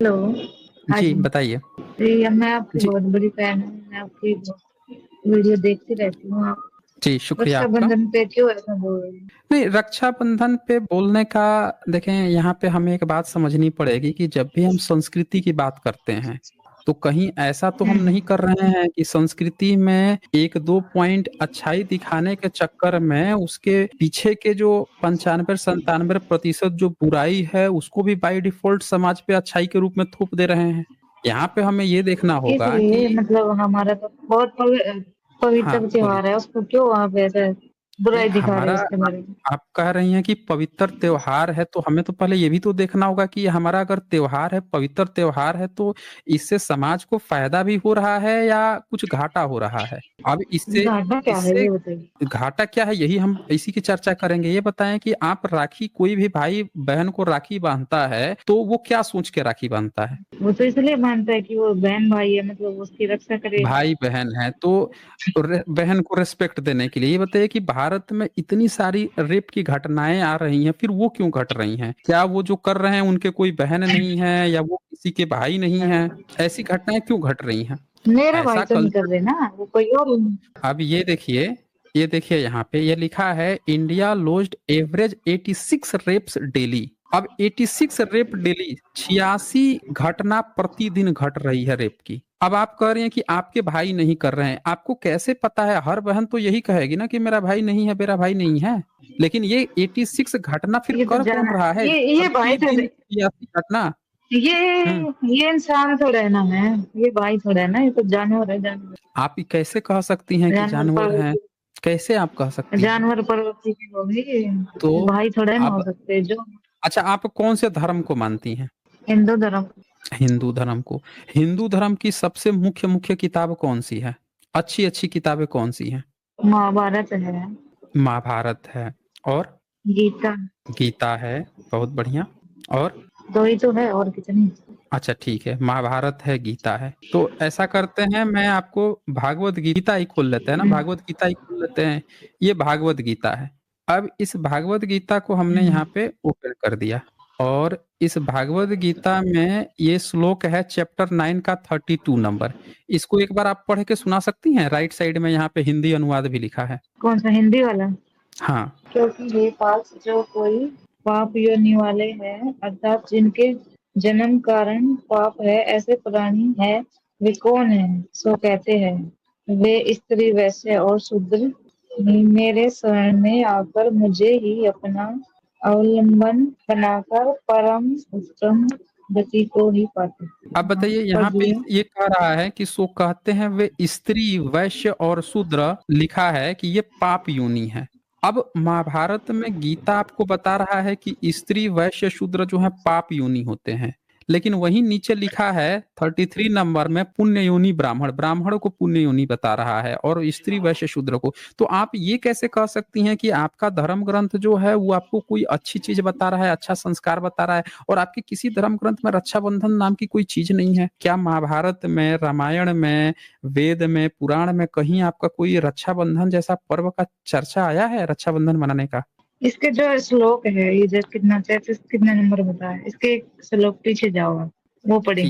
Hello. हाँ जी, जी। बताइए। जी, मैं आपकी जी, बहुत बड़ी फैन हूँ। मैं आपकी वीडियो देखती रहती हूँ। आप जी, शुक्रिया आपका। रक्षाबंधन पे क्यों ऐसा बोल रहे हैं? नहीं, रक्षाबंधन पे बोलने का देखें, यहाँ पे हमें एक बात समझनी पड़ेगी कि जब भी हम संस्कृति की बात करते हैं, तो कहीं ऐसा तो हम नहीं कर रहे हैं कि संस्कृति में 1-2 पॉइंट अच्छाई दिखाने के चक्कर में उसके पीछे के जो 95-97% जो बुराई है, उसको भी बाय डिफ़ॉल्ट समाज पे अच्छाई के रूप में थोप दे रहे हैं। यहाँ पे हमें ये देखना होगा इसलिए कि मतलब हमारा तो बहुत हाँ, पवित्र बोलिए। त्योहार है, उसको क्यों आप ऐसा नहीं, बुराई दिखा रहे हमारा हैं उसके बारे में? आप कह रही हैं कि पवित्र त्योहार है, तो हमें तो पहले ये भी तो देखना होगा कि हमारा अगर त्योहार है, पवित्र त्योहार है, तो इससे समाज को फ़ायदा भी हो रहा है या कुछ घाटा हो रहा है? अब इससे घाटा क्या है इससे ये बताइए? घाटा क्या है, यही हम इसी की चर्चा करेंगे। ये बताएँ कि आप राखी कोई भी भाई-बहन को राखी बाँधता है, तो वो क्या सोच के राखी बाँधता है? वो तो इसलिए मानता है कि वो बहन भाई है, मतलब उसकी रक्षा करेगा। भाई-बहन हैं, तो बहन को रिस्पेक्ट देने के लिए। ये बताइए कि भारत में इतनी सारी रेप की घटनाएँ आ रही हैं, फिर वो क्यों घट रही हैं? क्या वो जो कर रहे हैं उनके कोई बहन नहीं है या वो किसी के भाई नहीं हैं? ऐसी घटनाएँ क्यों घट रही हैं? मेरे भाई ऐसा तो नहीं कर कल्चर रहे ना, वो कोई और। अब ये देखिए यहाँ पे ये लिखा है India lost average 86 rapes daily. अब 86 रेप डेली 86 घटना प्रतिदिन घट रही है रेप की। अब आप कह रही हैं कि आपके भाई नहीं कर रहे हैं। आपको कैसे पता है? हर बहन तो यही कहेगी ना कि मेरा भाई नहीं है, मेरा भाई नहीं है। लेकिन ये 86 घटना फिर ये तो कर कौन जाना, रहा है? ये भाई प्रतिदिन थोड़े, 86 घटना। ये हुँ। ये इंसान थोड़ा है ना, मैं, ये भाई थोड़ा है ना, ये तो जानवर है। जानवर, आप ये कैसे कह सकती हैं कि जानवर जानवर हैं? प्रवृत्ति, कैसे आप कह सकती हैं? जानवर प्रवृत्ति की होगी। तो ये भाई थोड़ा ना हो अब सकते जो अच्छा, आप कौन से धर्म को मानती हैं? हिंदू धर्म। हिंदू धर्म को। हिंदू धर्म की सबसे मुख्य किताब कौन-सी है? अच्छी-अच्छी किताबें कौन-सी हैं? महाभारत है, महाभारत है और गीता, गीता है, बहुत बढ़िया। और दो ही तो है और कितनी। अच्छा ठीक है, महाभारत है, गीता है। तो ऐसा करते हैं मैं आपको भागवत गीता ही खोल लेते हैं ना, भागवत गीता ही खोल लेते हैं। ये भागवत गीता है। अब इस भागवत गीता को हमने यहाँ पे ओपन कर दिया और इस भागवत गीता में ये श्लोक है चैप्टर 9 का 32 नंबर। इसको एक बार आप पढ़ के सुना सकती हैं? राइट साइड में यहाँ पे हिंदी अनुवाद भी लिखा है। कौन सा, हिंदी वाला? हाँ, क्योंकि ये पास जो कोई पाप योनि वाले हैं, अर्थात जिनके जन्म कारण पाप है, ऐसे प्राणी है, वे कौन है? सो कहते हैं वे स्त्री, वैश्य और शूद्र मेरे शरण में आकर मुझे ही अपना अवलंबन बनाकर परम उत्तम गति को ही पाते। अब हाँ, बताइए यहाँ पे पढ़िए। ये कह रहा है कि सो कहते हैं वे स्त्री, वैश्य और शूद्र, लिखा है कि ये पाप योनि है। अब महाभारत में गीता आपको बता रहा है कि स्त्री, वैश्य, शूद्र जो है पाप योनि होते हैं। लेकिन वहीं नीचे लिखा है 33 नंबर में पुण्य योनि ब्राह्मण, ब्राह्मण को पुण्य योनि बता रहा है और स्त्री, वैश्य, शूद्र को। तो आप ये कैसे कह सकती हैं कि आपका धर्म ग्रंथ जो है वो आपको कोई अच्छी चीज बता रहा है, अच्छा संस्कार बता रहा है और आपके किसी धर्म ग्रंथ में रक्षाबंधन नाम की कोई चीज नहीं है? क्या महाभारत में, रामायण में, वेद में, पुराण में कहीं आपका कोई रक्षाबंधन जैसा पर्व का चर्चा आया है रक्षाबंधन मनाने का? इसके जो श्लोक है, ये जो कितना 33 कितना नंबर बताया, इसके एक श्लोक पीछे जाओ आप, वो पढ़े।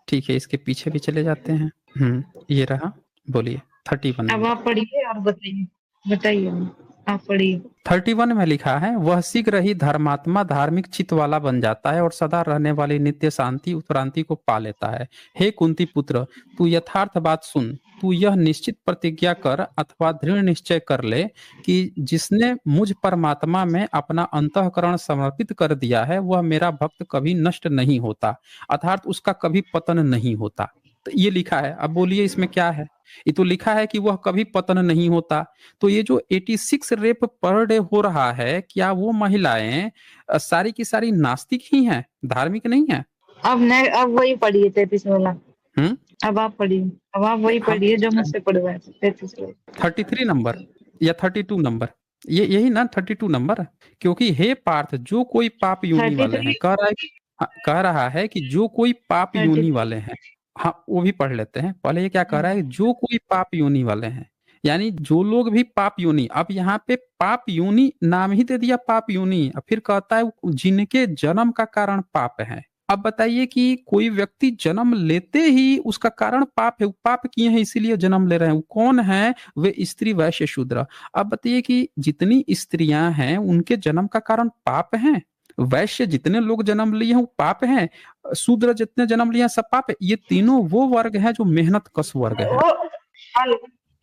ठीक है, इसके पीछे भी चले जाते हैं। ये रहा, बोलिए 31 अब नंबर। आप पढ़िए और बताइए, बताइए आप पढ़िए। 31 में लिखा है वह शीघ्र ही धर्मात्मा, धार्मिक चित्त वाला बन जाता है और सदा रहने वाली नित्य शांति उत्क्रांति को पा लेता है। हे कुंती पुत्र, तू यथार्थ बात सुन। तू यह निश्चित प्रतिज्ञा कर अथवा दृढ़ निश्चय कर ले कि जिसने मुझ परमात्मा में अपना अंतःकरण समर्पित कर दिया है वह मेरा भक्त कभी नष्ट नहीं होता, अर्थात उसका कभी पतन नहीं होता। तो ये लिखा है। अब बोलिए इसमें क्या है? ये तो लिखा है कि वह कभी पतन नहीं होता। तो ये जो 86 रेप पर डे हो रहा है, क्या वो महिलाएँ सारी की सारी नास्तिक ही हैं, धार्मिक नहीं हैं? अब वही पढ़िए 33 वाला। हुँ? अब आप पढ़िए, अब आप नहीं वही हम पढ़िए जो पूछ रहे हैं मुझसे पढ़वाए थे, 33 वाला। 33 नंबर या 32 नंबर? ये यही ना 32 नंबर? क्योंकि हे पार्थ जो कोई पाप योनि वाले हैं, 33, कह रहा है कि जो कोई पाप योनि 33। वाले हैं। हाँ, वो भी पढ़ लेते हैं। पहले ये क्या कह रहा है जो कोई पाप योनि वाले हैं, यानी जो लोग भी पाप योनि, अब यहाँ पे पाप योनि नाम ही दे दिया पाप योनि, फिर कहता है जिनके जन्म का कारण पाप है। अब बताइए कि कोई व्यक्ति जन्म लेते ही उसका कारण पाप है, वो पाप किए हैं इसीलिए जन्म ले रहे हैं, वो कौन है? वे स्त्री वैश्य शूद्र। अब बताइए कि जितनी स्त्रियां हैं उनके जन्म का कारण पाप है, वैश्य जितने लोग जन्म लिए हैं वो पाप हैं, शूद्र जितने जन्म लिए हैं सब पाप है। ये तीनों वो वर्ग है जो मेहनत कश वर्ग है। वो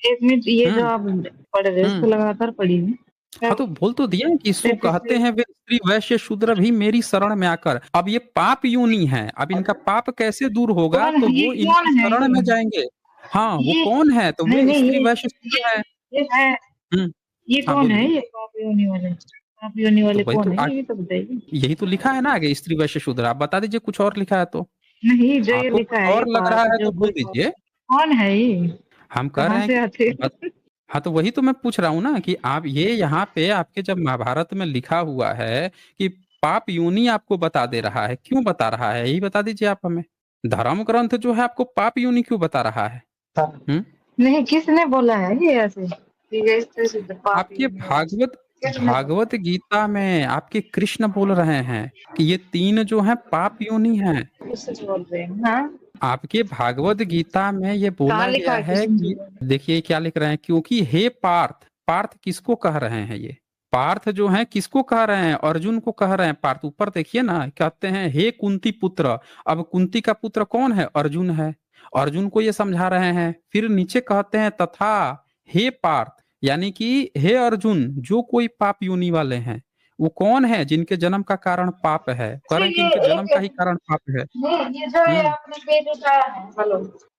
एक मिनट, ये जो हम्म आप पढ़ रहे हो इसको हम्म लगातार पढ़िए। हाँ तो बोल तो दिया कि सो कहते हैं वे स्त्री वैश्य शूद्र भी मेरी शरण में आकर। अब ये पाप योनि है, अब इनका पाप कैसे दूर होगा? कौन तो है ये? वो इनकी कौन है शरण ये? में जाएंगे। हाँ वो ये कौन है? तो नहीं वे नहीं, स्त्री वैश्य ये शूद्र है। ये है, हम्म ये हाँ कौन है? बोलिए। ये पाप योनि वाले, पाप योनि तो वाले वही कौन तो है ये तो बताइए। यही तो लिखा है ना आगे, स्त्री वैश्य शूद्र। आप बता दीजिए कुछ और लिखा है तो। नहीं, जो ये आपको लिखा कुछ है ये और लग रहा पाप है जो तो कोई बोल पाप, दीजिए। कौन है ये? हम कह रहे कहाँ हैं से कि आते हो? हाँ तो वही तो मैं पूछ रहा हूँ ना कि आप ये यहाँ पे आपके जब महाभारत में लिखा हुआ है कि पाप योनि आपको बता दे रहा है, क्यों बता रहा है? यही बता दीजिए आप हमें। धर्म ग्रंथ जो है आपको पाप योनि क्यों बता रहा है? हम्म नहीं, किसने बोला है ये ऐसे कि ये स्त्री शुद्ध पाप आपके योनि वाले? भागवत किसने बोला? भागवत गीता में आपके कृष्ण बोल रहे हैं कि ये तीन जो है पाप योनि हैं। किससे बोल रहे हैं? हाँ, आपके भागवत गीता में ये कहाँ बोला लिखा गया है है कृष्ण जी कि ने? देखिए क्या लिख रहे हैं, क्योंकि हे पार्थ, पार्थ किसको कह रहे हैं ये? पार्थ जो है किसको कह रहे हैं? अर्जुन को कह रहे हैं पार्थ। ऊपर देखिए ना, कहते हैं हे कुंती पुत्र। अब कुंती का पुत्र कौन है? अर्जुन है। अर्जुन को ये समझा रहे हैं। फिर नीचे कहते हैं तथा हे पार्थ, यानी कि हे अर्जुन, जो कोई पाप योनि वाले हैं वो कौन है जिनके जन्म का कारण पाप है? कह अच्छा, रहे हैं कि ये इनके जन्म का ही एक कारण पाप है। नहीं, ये जो ये हम्म आपने पेज उठाया है, हेलो,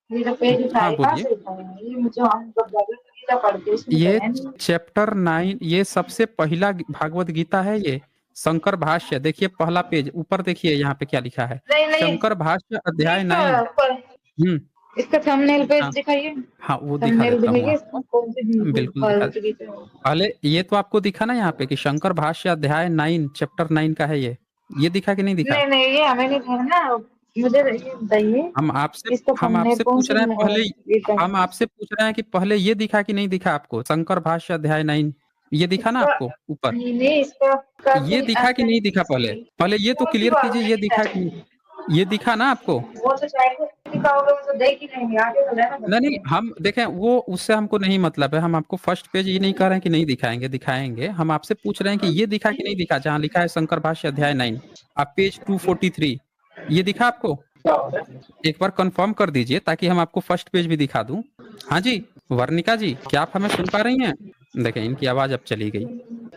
ये जो पेज उठाया हाँ है कहाँ बोलिए। से उठाया है? ये मुझे, हम जब भगवत गीता पढ़ते उसमें तो ये है नहीं। चैप्टर 9, ये सबसे पहला भागवत गीता है ये। शंकर भाष्य देखिए, पहला पेज ऊपर देखिए यहाँ पे क्या लिखा है। नहीं नहीं शंकर भाष्य नहीं, अध्याय 9। हम्म इसका थंबनेल पेज हाँ दिखाइए। हाँ वो दिखा थंबनेल देता हूँ दिखाइए आपको। इसका, कौन सी बिल्कुल दिखा। भगवत गीता है? पहले ये तो आपको दिखा ना यहाँ पे कि शंकर भाष्य अध्याय 9 चैप्टर 9 का है ये दिखा कि नहीं दिखा? नहीं नहीं, ये हमें नहीं था ना, मुझे ये बताइए हम आपसे इसका हम थंबनेल आपसे कौन पूछ सी रहे हैं पहले। गीता है? हम आपसे पूछ रहे हैं कि पहले ये दिखा कि नहीं दिखा आपको? शंकर भाष्य अध्याय 9 ये दिखा ना इसका आपको ऊपर? नहीं नहीं, इसका ये दिखा कि नहीं दिखा? पहले पहले ये तो कौन सी क्लियर कीजिए, भगवत ये गीता दिखा है? कि नहीं? ये दिखा ना आपको? वो तो शायद लिखा होगा, वो तो देख ही लेंगे, आगे तो लेना नहीं नहीं, बताइए। हम देखें वो उससे हमको नहीं मतलब है। हम आपको फर्स्ट पेज ये नहीं कह रहे हैं कि नहीं दिखाएंगे, दिखाएंगे। हम आपसे पूछ रहे हैं कि ये दिखा कि नहीं दिखा, जहाँ लिखा है शंकर भाष्य अध्याय 9। आप पेज 243 ये दिखा आपको? एक बार कंफर्म कर दीजिए ताकि हम आपको फर्स्ट पेज भी दिखा दूं। हाँ जी, वर्णिका जी, क्या आप हमें सुन पा रही हैं? देखें इनकी आवाज अब चली गई।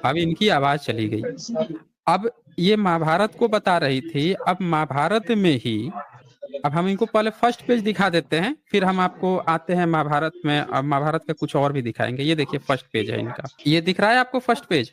अब इनकी आवाज चली गई। अब ये महाभारत को बता रही थी। अब महाभारत में ही, अब हम इनको पहले फर्स्ट पेज दिखा देते हैं, फिर हम आपको आते हैं महाभारत में। अब महाभारत का कुछ और भी दिखाएंगे। ये देखिए फर्स्ट पेज है इनका, ये दिख रहा है आपको फर्स्ट पेज?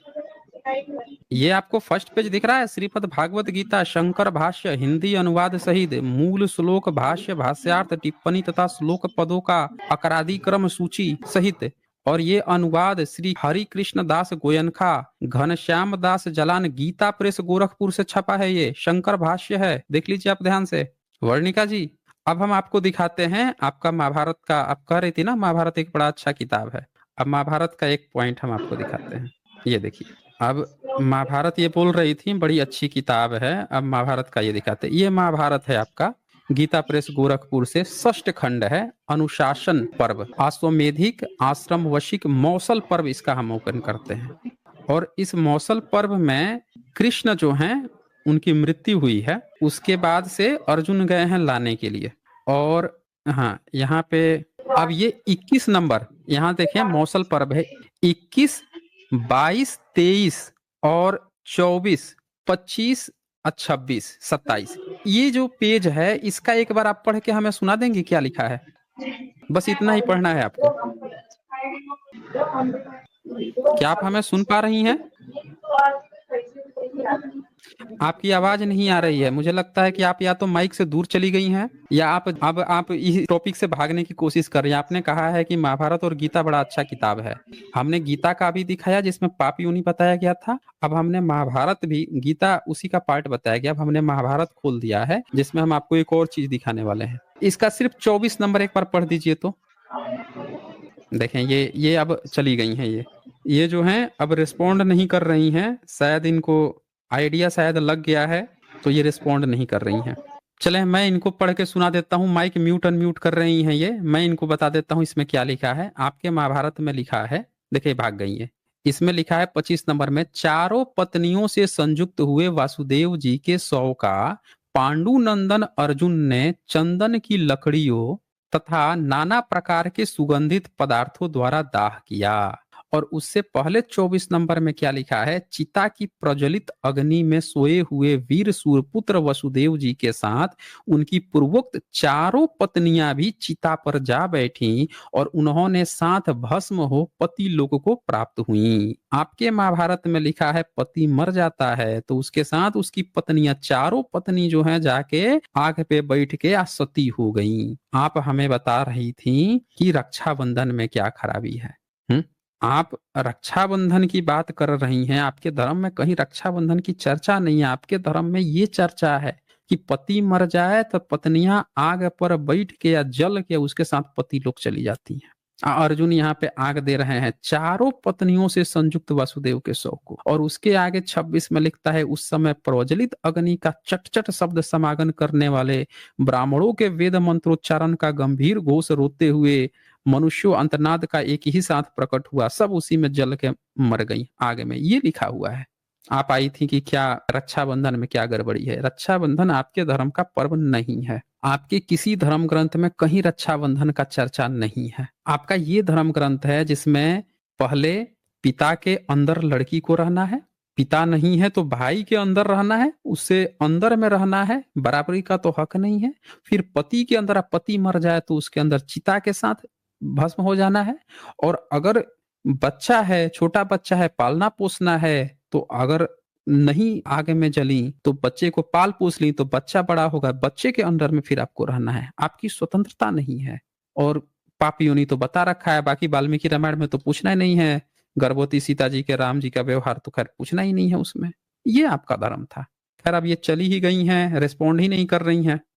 ये आपको फर्स्ट पेज दिख रहा है? श्रीपद भागवत गीता शंकर भाष्य हिंदी अनुवाद सहित मूल श्लोक भाष्य भाष्यार्थ टिप्पणी तथा श्लोक पदों का अकरादी क्रम सूची सहित। और ये अनुवाद श्री हरि कृष्ण दास गोयनखा घनश्याम दास जलान गीता प्रेस गोरखपुर से छपा है। ये शंकर भाष्य है, देख लीजिए आप ध्यान से। वर्णिका जी, अब हम आपको दिखाते हैं आपका महाभारत का। आप कह रही थी ना महाभारत एक बड़ा अच्छा किताब है। अब महाभारत का एक पॉइंट हम आपको दिखाते हैं। ये देखिए, अब महाभारत ये बोल रही थी बड़ी अच्छी किताब है। अब महाभारत का ये दिखाते हैं। ये महाभारत है आपका, गीता प्रेस गोरखपुर से, षष्ठ खंड है, अनुशासन पर्व, अश्वमेधिक आश्रम वशिक मौसल पर्व, इसका हम ओपन करते हैं। और इस मौसल पर्व में कृष्ण जो हैं उनकी मृत्यु हुई है। उसके बाद से अर्जुन गए हैं लाने के लिए। और हाँ यहाँ पे अब ये 21 नंबर, यहाँ देखिए मौसल पर्व है। 21, 22, 23 और 24, 25 और 26, 27, ये जो पेज है इसका एक बार आप पढ़ के हमें सुना देंगे क्या लिखा है? बस इतना ही पढ़ना है आपको। क्या आप हमें सुन पा रही हैं? आपकी आवाज नहीं आ रही है। मुझे लगता है कि आप या तो माइक से दूर चली गई हैं या आप इस टॉपिक से भागने की कोशिश कर रही हैं। आपने कहा है कि महाभारत और गीता बड़ा अच्छा किताब है। हमने गीता का भी दिखाया जिसमें पाप योनि बताया गया था। अब हमने महाभारत भी, गीता उसी का पार्ट बताया गया। अब हमने महाभारत खोल दिया है जिसमें हम आपको एक और चीज दिखाने वाले हैं। इसका सिर्फ 24 नंबर एक बार पढ़ दीजिए तो। देखें ये अब चली गई हैं। ये जो हैं अब रिस्पॉन्ड नहीं कर रही हैं। शायद इनको आइडिया शायद लग गया है तो ये रिस्पॉन्ड नहीं कर रही हैं। चले मैं इनको पढ़ के सुना देता हूँ, माइक म्यूट अनम्यूट कर रही हैं ये, मैं इनको बता देता हूँ इसमें क्या लिखा है। आपके महाभारत में लिखा है, देखिए भाग गई है, इसमें लिखा है 25 नंबर में, चारों पत्नियों से संयुक्त हुए वासुदेव जी के शव का पांडु नंदन अर्जुन ने चंदन की लकड़ियों तथा नाना प्रकार के सुगंधित पदार्थों द्वारा दाह किया। और उससे पहले 24 नंबर में क्या लिखा है, चिता की प्रज्वलित अग्नि में सोए हुए वीर सूरपुत्र वसुदेव जी के साथ उनकी पूर्वोक्त चारों पत्नियां भी चिता पर जा बैठी और उन्होंने साथ भस्म हो पति लोक को प्राप्त हुई। आपके महाभारत में लिखा है पति मर जाता है तो उसके साथ उसकी पत्नियां, चारों पत्नी जो है जाके आग पे बैठ के सती हो गई। आप हमें बता रही थी कि रक्षाबंधन में क्या खराबी है। आप रक्षाबंधन की बात कर रही हैं, आपके धर्म में कहीं रक्षाबंधन की चर्चा नहीं है। आपके धर्म में ये चर्चा है कि पति मर जाए तो पत्नियां आग पर बैठ के या जल के उसके साथ पति लोग चली जाती हैं। अर्जुन यहाँ पे आग दे रहे हैं चारों पत्नियों से संयुक्त वासुदेव के शव को। और उसके आगे 26 में लिखता है, उस समय प्रज्वलित अग्नि का चट-चट शब्द समागम करने वाले ब्राह्मणों के वेद मंत्रोच्चारण का गंभीर घोष रोते हुए मनुष्यों अंतर्नाद का एक ही साथ प्रकट हुआ, सब उसी में जल के मर गई आगे में, ये लिखा हुआ है। आप आई थी कि क्या रक्षाबंधन में क्या गड़बड़ी है। रक्षाबंधन आपके धर्म का पर्व नहीं है। आपके किसी धर्म ग्रंथ में कहीं रक्षाबंधन का चर्चा नहीं है। आपका ये धर्म ग्रंथ है जिसमें पहले पिता के अंदर लड़की को रहना है, पिता नहीं है तो भाई के अंदर रहना है, उससे अंदर में रहना है, बराबरी का तो हक नहीं है। फिर पति के अंदर, पति मर जाए तो उसके अंदर चिता के साथ भस्म हो जाना है। और अगर बच्चा है, छोटा बच्चा है, पालना पोसना है, तो अगर नहीं आगे में जली तो बच्चे को पाल पोस ली तो बच्चा बड़ा होगा, बच्चे के अंदर में फिर आपको रहना है, आपकी स्वतंत्रता नहीं है। और पाप योनि तो बता रखा है, बाकी वाल्मीकि रामायण में तो पूछना ही नहीं है। गर्भवती सीता जी के राम जी का व्यवहार तो खैर पूछना ही नहीं है उसमें। ये आपका धर्म था। खैर अब ये चली ही गई हैं, रिस्पॉन्ड ही नहीं कर रही हैं।